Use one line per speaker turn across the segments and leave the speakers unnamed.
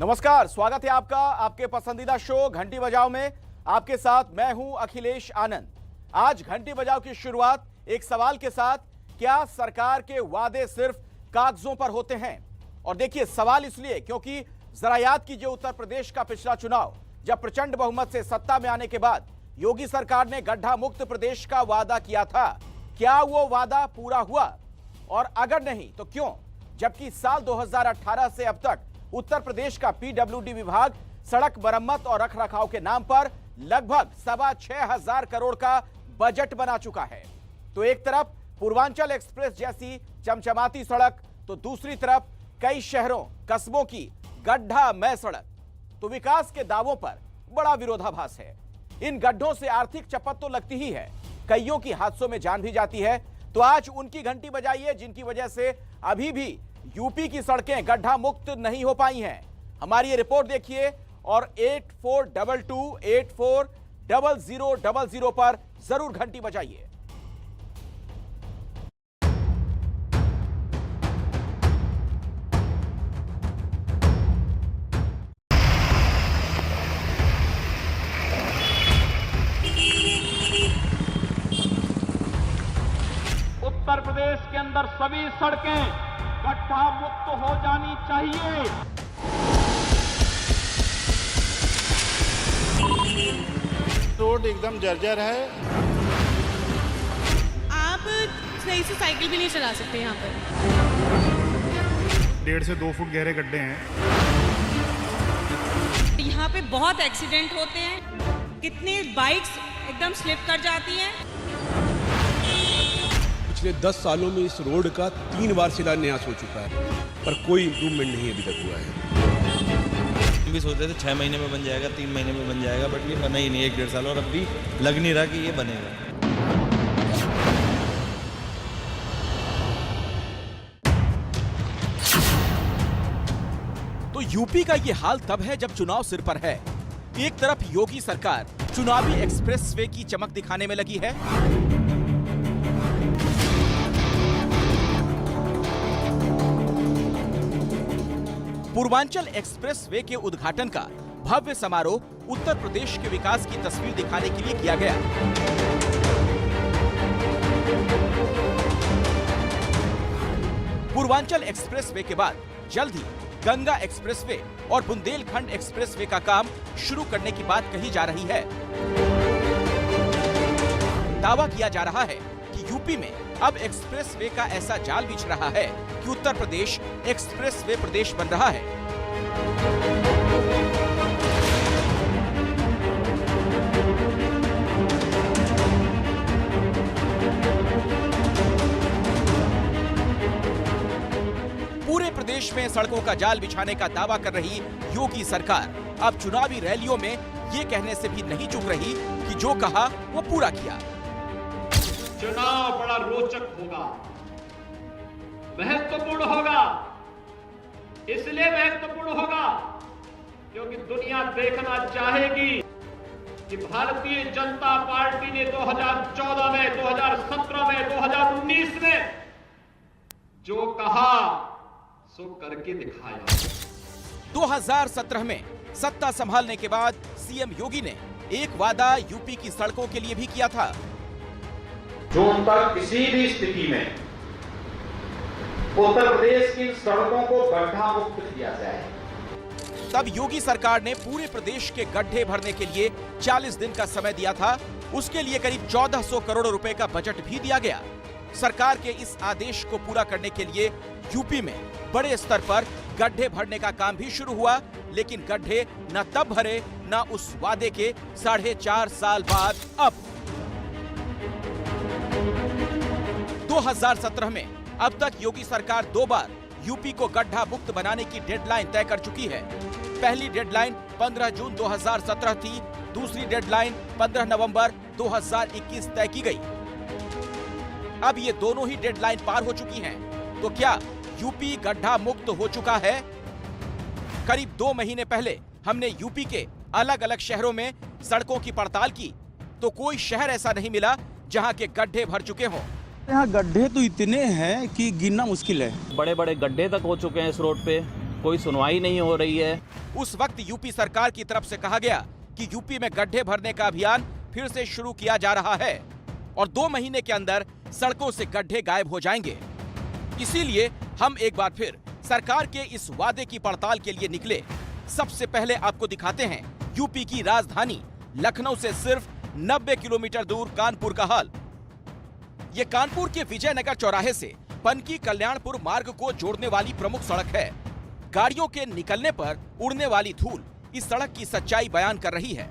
नमस्कार, स्वागत है आपका आपके पसंदीदा शो घंटी बजाओ में। आपके साथ मैं हूं अखिलेश आनंद। आज घंटी बजाओ की शुरुआत एक सवाल के साथ, क्या सरकार के वादे सिर्फ कागजों पर होते हैं? और देखिए, सवाल इसलिए क्योंकि जरा याद कीजिए उत्तर प्रदेश का पिछला चुनाव, जब प्रचंड बहुमत से सत्ता में आने के बाद योगी सरकार ने गड्ढा मुक्त प्रदेश का वादा किया था। क्या वो वादा पूरा हुआ? और अगर नहीं तो क्यों? जबकि साल 2018 से अब तक उत्तर प्रदेश का पीडब्ल्यूडी विभाग सड़क मरम्मत और रखरखाव के नाम पर लगभग 6,500 करोड़ का बजट बना चुका है। तो एक तरफ पूर्वांचल एक्सप्रेस जैसी चमचमाती सड़क, तो दूसरी तरफ कई शहरों कस्बों की गड्ढामय सड़क। तो विकास के दावों पर बड़ा विरोधाभास है। इन गड्ढों से आर्थिक चपत तो लगती ही है, कईयों की हादसों में जान भी जाती है। तो आज उनकी घंटी बजाइए जिनकी वजह से अभी भी यूपी की सड़कें गड्ढा मुक्त नहीं हो पाई हैं। हमारी ये रिपोर्ट देखिए और 8422 840000 पर जरूर घंटी बजाइए।
उत्तर प्रदेश के अंदर सभी सड़कें गड्ढा मुक्त हो जानी चाहिए।
रोड एकदम जर्जर है।
आप सही से साइकिल भी नहीं चला सकते यहाँ पर।
1.5 से 2 फुट गहरे गड्ढे हैं।
यहाँ पे बहुत एक्सीडेंट होते हैं, कितनी बाइक्स एकदम स्लिप कर जाती हैं।
पिछले 10 सालों में इस रोड का 3 बार शिलान्यास हो चुका है, पर कोई इम्प्रूवमेंट नहीं अभी तक हुआ है।
हम भी सोच रहे थे 6 महीने में बन जाएगा, 3 महीने में बन जाएगा, बट ये बना ही नहीं 1-1.5 साल, और अब भी लग नहीं रहा कि ये बनेगा।
तो यूपी का ये हाल तब है जब चुनाव सिर पर है। एक तरफ योगी सरकार चुनावी एक्सप्रेसवे की चमक दिखाने में लगी है, पूर्वांचल एक्सप्रेसवे के उद्घाटन का भव्य समारोह उत्तर प्रदेश के विकास की तस्वीर दिखाने के लिए किया गया। पूर्वांचल एक्सप्रेसवे के बाद जल्द ही गंगा एक्सप्रेसवे और बुंदेलखंड एक्सप्रेसवे का काम शुरू करने की बात कही जा रही है। दावा किया जा रहा है कि यूपी में अब एक्सप्रेसवे का ऐसा जाल बिछ रहा है कि उत्तर प्रदेश एक्सप्रेसवे प्रदेश बन रहा है। पूरे प्रदेश में सड़कों का जाल बिछाने का दावा कर रही योगी सरकार अब चुनावी रैलियों में ये कहने से भी नहीं चूक रही कि जो कहा वो पूरा किया।
चुनाव बड़ा रोचक होगा, महत्वपूर्ण होगा। इसलिए महत्वपूर्ण होगा क्योंकि दुनिया देखना चाहेगी कि भारतीय जनता पार्टी ने 2014 में, 2017 में, 2019 में जो कहा सो करके दिखाया।
2017 में सत्ता संभालने के बाद सीएम योगी ने एक वादा यूपी की सड़कों के लिए भी किया था।
जून तक किसी भी स्थिति में उत्तर प्रदेश की सड़कों को गड्ढा मुक्त किया जाए।
तब योगी सरकार ने पूरे प्रदेश के गड्ढे भरने के लिए 40 दिन का समय दिया था। उसके लिए करीब 1400 करोड़ रुपए का बजट भी दिया गया। सरकार के इस आदेश को पूरा करने के लिए यूपी में बड़े स्तर पर गड्ढे भरने का काम भी शुरू हुआ, लेकिन गड्ढे न तब भरे न उस वादे के 4.5 साल बाद। अब 2017 में अब तक योगी सरकार 2 बार यूपी को गड्ढा मुक्त बनाने की डेडलाइन तय कर चुकी है। पहली डेडलाइन 15 जून 2017 थी, दूसरी डेडलाइन 15 नवंबर 2021 तय की गई। अब ये दोनों ही डेडलाइन पार हो चुकी हैं। तो क्या यूपी गड्ढा मुक्त हो चुका है? करीब 2 महीने पहले हमने यूपी के अलग अलग शहरों में सड़कों की पड़ताल की, तो कोई शहर ऐसा नहीं मिला जहां के गड्ढे भर चुके हों।
यहाँ गड्ढे तो इतने हैं कि गिनना मुश्किल है।
बड़े बड़े गड्ढे तक हो चुके हैं इस रोड पे।
कोई सुनवाई नहीं हो रही है।
उस वक्त यूपी सरकार की तरफ से कहा गया कि यूपी में गड्ढे भरने का अभियान फिर से शुरू किया जा रहा है और 2 महीने के अंदर सड़कों से गड्ढे गायब हो जाएंगे। इसीलिए हम एक बार फिर सरकार के इस वादे की पड़ताल के लिए निकले। सबसे पहले आपको दिखाते हैं यूपी की राजधानी लखनऊ से सिर्फ 90 किलोमीटर दूर कानपुर का हाल। ये कानपुर के विजयनगर चौराहे से पनकी कल्याणपुर मार्ग को जोड़ने वाली प्रमुख सड़क है। गाड़ियों के निकलने पर उड़ने वाली धूल इस सड़क की सच्चाई बयान कर रही है।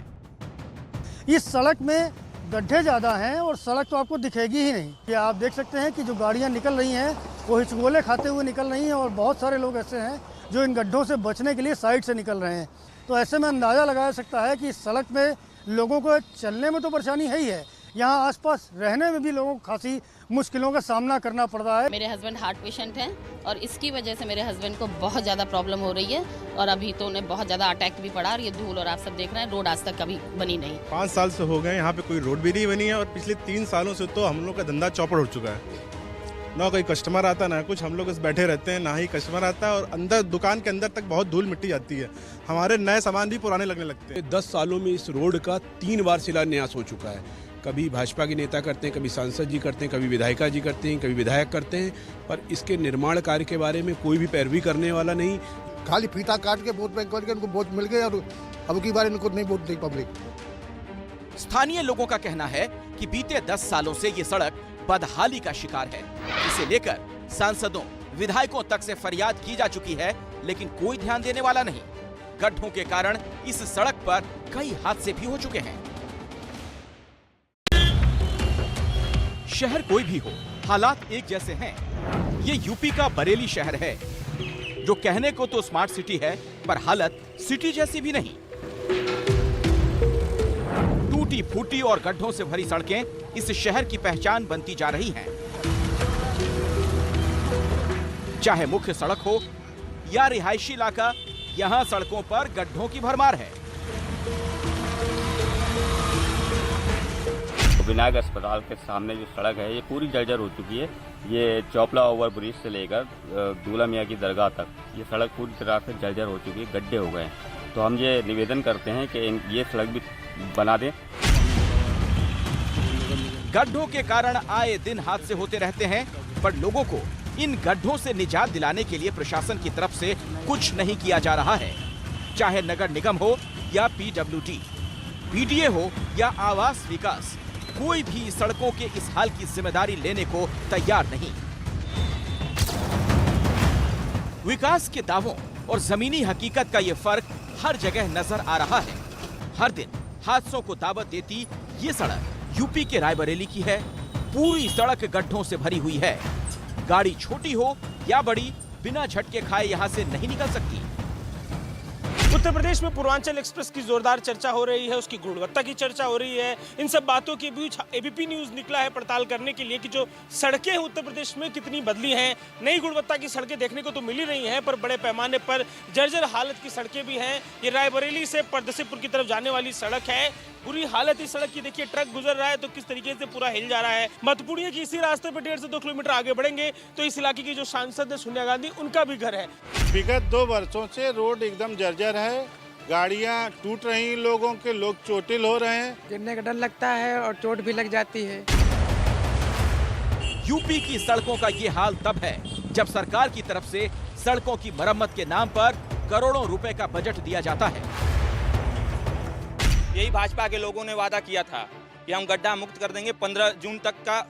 इस सड़क में गड्ढे ज़्यादा हैं और सड़क तो आपको दिखेगी ही नहीं। ये आप देख सकते हैं कि जो गाड़ियां निकल रही हैं वो हिचकोले खाते हुए निकल रही हैं और बहुत सारे लोग ऐसे हैं जो इन गड्ढों से बचने के लिए साइड से निकल रहे हैं। तो ऐसे में अंदाज़ा लगाया सकता है कि इस सड़क में लोगों को चलने में तो परेशानी है ही है, यहाँ आसपास रहने में भी लोगों को खासी मुश्किलों का सामना करना पड़ रहा है।
मेरे हस्बैंड हार्ट पेशेंट हैं और इसकी वजह से मेरे हस्बैंड को बहुत ज़्यादा प्रॉब्लम हो रही है और अभी तो उन्हें बहुत ज़्यादा अटैक भी पड़ा और ये धूल और आप सब देख रहे हैं रोड आज तक कभी बनी नहीं।
5 साल से हो गए यहाँ पे कोई रोड भी नहीं बनी है और पिछले 3 सालों से तो हम लोग का धंधा चौपट हो चुका है। ना कोई कस्टमर आता ना कुछ, हम लोग बस बैठे रहते हैं, ना ही कस्टमर आता है और अंदर दुकान के अंदर तक बहुत धूल मिट्टी जाती है। हमारे नए सामान भी पुराने लगने लगते हैं।
10 सालों में इस रोड का 3 बार शिलान्यास हो चुका है। कभी भाजपा के नेता करते हैं, कभी सांसद जी करते हैं, कभी विधायिका जी करते हैं, कभी विधायक करते हैं, पर इसके निर्माण कार्य के बारे में कोई भी पैरवी करने वाला नहीं।
खाली फीता काट के वोट बैंक करके उनको वोट मिल गए और अब की बार इनको नहीं वोट दी पब्लिक।
स्थानीय लोगों का कहना है कि बीते 10 सालों से ये सड़क बदहाली का शिकार है। इसे लेकर सांसदों, विधायकों तक से फरियाद की जा चुकी है, लेकिन कोई ध्यान देने वाला नहीं। गड्ढों के कारण इस सड़क पर कई हादसे भी हो चुके हैं। शहर कोई भी हो, हालात एक जैसे हैं। ये यूपी का बरेली शहर है, जो कहने को तो स्मार्ट सिटी है, पर हालत सिटी जैसी भी नहीं। टूटी फूटी और गड्ढों से भरी सड़कें इस शहर की पहचान बनती जा रही हैं। चाहे मुख्य सड़क हो या रिहायशी इलाका, यहां सड़कों पर गड्ढों की भरमार है।
विनायक अस्पताल के सामने जो सड़क है ये पूरी जर्जर हो चुकी है। ये चौपला ओवर ब्रिज से लेकर दूल्हा मियाँ की दरगाह तक ये सड़क पूरी तरह से जर्जर हो चुकी है, गड्ढे हो गए हैं। तो हम ये निवेदन करते हैं कि ये सड़क भी बना दें।
गड्ढों के कारण आए दिन हादसे होते रहते हैं, पर लोगों को इन गड्ढों से निजात दिलाने के लिए प्रशासन की तरफ से कुछ नहीं किया जा रहा है। चाहे नगर निगम हो या पीडब्ल्यूडी, पीडीए हो या आवास विकास, कोई भी सड़कों के इस हाल की जिम्मेदारी लेने को तैयार नहीं। विकास के दावों और जमीनी हकीकत का ये फर्क हर जगह नजर आ रहा है। हर दिन हादसों को दावत देती ये सड़क यूपी के रायबरेली की है। पूरी सड़क गड्ढों से भरी हुई है। गाड़ी छोटी हो या बड़ी, बिना झटके खाए यहाँ से नहीं निकल सकती।
उत्तर प्रदेश में पूर्वांचल एक्सप्रेस की जोरदार चर्चा हो रही है, उसकी गुणवत्ता की चर्चा हो रही है। इन सब बातों के बीच एबीपी न्यूज निकला है पड़ताल करने के लिए कि जो सड़कें हैं उत्तर प्रदेश में कितनी बदली हैं। नई गुणवत्ता की सड़कें देखने को तो मिल ही रही हैं, पर बड़े पैमाने पर जर्जर हालत की सड़कें भी हैं। ये रायबरेली से परदसीपुर की तरफ जाने वाली सड़क है। बुरी हालत इस सड़क की देखिए, ट्रक गुजर रहा है तो किस तरीके से पूरा हिल जा रहा है। महत्वपूर्ण है कि इसी रास्ते पर 1.5 से 2 किलोमीटर आगे बढ़ेंगे तो इस इलाके की जो सांसद है सोनिया गांधी, उनका भी घर है।
विगत 2 वर्षों से रोड एकदम जर्जर है, गाड़ियां टूट रही, लोगों के लोग चोटिल हो रहे हैं।
गिरने का डर लगता है और चोट भी लग जाती है।
यूपी की सड़कों का ये हाल तब है जब सरकार की तरफ से सड़कों की मरम्मत के नाम पर करोड़ों रुपए का बजट दिया जाता है।
यही भाजपा के लोगों ने वादा किया था कि हम गड्ढा मुक्त कर देंगे। 15 जून तक का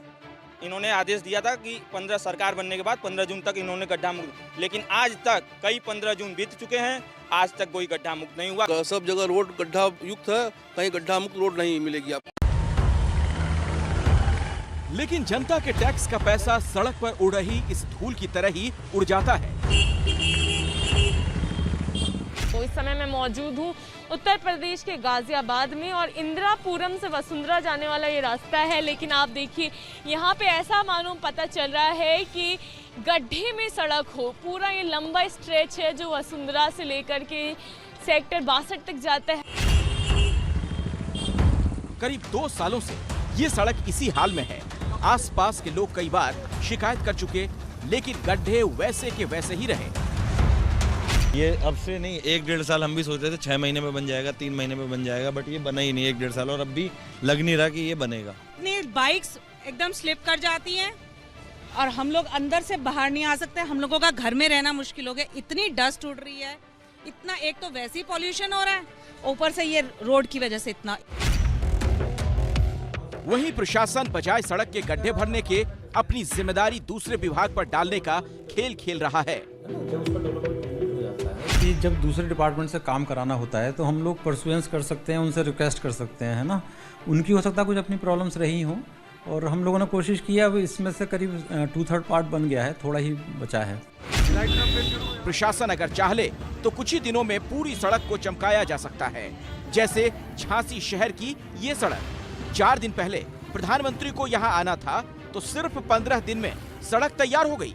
इन्होंने आदेश दिया था कि 15 सरकार बनने के बाद 15 जून तक इन्होंने गड्ढा मुक्त, लेकिन आज तक कई 15 जून बीत चुके हैं, आज तक कोई गड्ढा मुक्त नहीं हुआ।
सब जगह रोड गड्ढा युक्त है, कहीं गड्ढा मुक्त रोड नहीं मिलेगी आपको।
लेकिन जनता के टैक्स का पैसा सड़क पर उड़ रही इस धूल की तरह ही उड़ जाता है।
तो इस समय मैं मौजूद हूँ उत्तर प्रदेश के गाजियाबाद में और इंदिरापुरम से वसुंधरा जाने वाला ये रास्ता है, लेकिन आप देखिए यहाँ पे ऐसा मालूम पता चल रहा है कि गड्ढे में सड़क हो। पूरा ये लंबा स्ट्रेच है जो वसुंधरा से लेकर के सेक्टर 62 तक जाता है।
करीब 2 सालों से ये सड़क इसी हाल में है। आसपास के लोग कई बार शिकायत कर चुके, लेकिन गड्ढे वैसे के वैसे ही रहे।
ये अब से नहीं, 1-1.5 साल हम भी सोच रहे थे 6 महीने में बन जाएगा, 3 महीने में बन जाएगा, बट ये बना ही नहीं 1-1.5 साल, और अब भी लग नहीं रहा कि ये बनेगा।
इतनी बाइक्स एकदम स्लिप कर जाती हैं और हम लोग अंदर से बाहर नहीं आ सकते। हम लोगों का घर में रहना मुश्किल हो गया, इतनी डस्ट उड़ रही है, इतना एक तो वैसे ही पॉल्यूशन हो रहा है, ऊपर से ये रोड की वजह से इतना।
वहीं प्रशासन बजाय सड़क के गड्ढे भरने के अपनी जिम्मेदारी दूसरे विभाग पर डालने का खेल खेल रहा है।
कि जब दूसरे डिपार्टमेंट से काम कराना होता है तो हम लोग परसुएंस कर सकते हैं, उनसे रिक्वेस्ट कर सकते हैं, है ना। उनकी हो सकता है कुछ अपनी प्रॉब्लम्स रही हों, और हम लोगों ने कोशिश की है। अब इसमें से करीब 2/3 पार्ट बन गया है, थोड़ा ही बचा है।
प्रशासन अगर चाहे तो कुछ ही दिनों में पूरी सड़क को चमकाया जा सकता है, जैसे झांसी शहर की ये सड़क। 4 दिन पहले प्रधानमंत्री को यहाँ आना था तो सिर्फ 15 दिन में सड़क तैयार हो गई।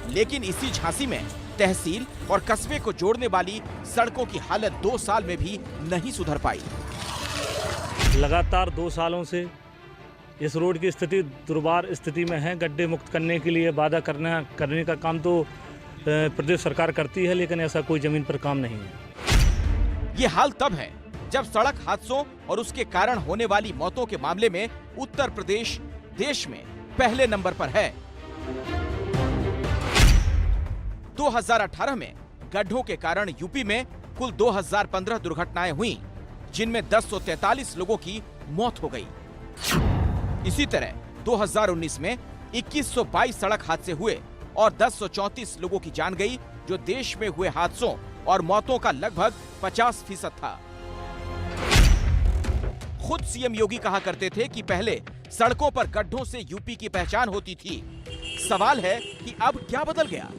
लेकिन इसी झांसी में तहसील और कस्बे को जोड़ने वाली सड़कों की हालत 2 साल में भी नहीं सुधर पाई।
लगातार 2 सालों से इस रोड की स्थिति दुर्वार स्थिति में है। गड्ढे मुक्त करने के लिए वादा करने का काम तो प्रदेश सरकार करती है, लेकिन ऐसा कोई जमीन पर काम नहीं है।
ये हाल तब है जब सड़क हादसों और उसके कारण होने वाली मौतों के मामले में उत्तर प्रदेश देश में पहले नंबर पर है। 2018 में गड्ढों के कारण यूपी में कुल 2015 दुर्घटनाएं हुई, जिनमें 1043 लोगों की मौत हो गई। इसी तरह 2019 में 2122 सड़क हादसे हुए और 1034 लोगों की जान गई, जो देश में हुए हादसों और मौतों का लगभग 50% था। खुद सीएम योगी कहा करते थे कि पहले सड़कों पर गड्ढों से यूपी की पहचान होती थी। सवाल है कि अब क्या बदल गया?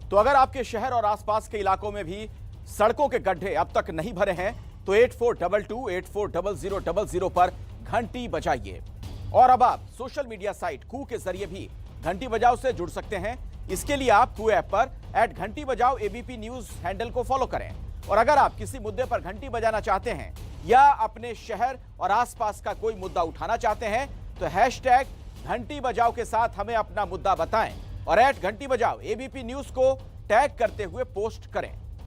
तो अगर आपके शहर और आसपास के इलाकों में भी सड़कों के गड्ढे अब तक नहीं भरे हैं तो 8422840000 पर घंटी बजाइए। और अब आप सोशल मीडिया साइट कू के जरिए भी घंटी बजाओ से जुड़ सकते हैं। इसके लिए आप कू ऐप पर @घंटी बजाओ एबीपी न्यूज हैंडल को फॉलो करें। और अगर आप किसी मुद्दे पर घंटी बजाना चाहते हैं या अपने शहर और आसपास का कोई मुद्दा उठाना चाहते हैं तो #घंटी बजाओ के साथ हमें अपना मुद्दा बताएं और @घंटी बजाओ एबीपी न्यूज को टैग करते हुए पोस्ट करें।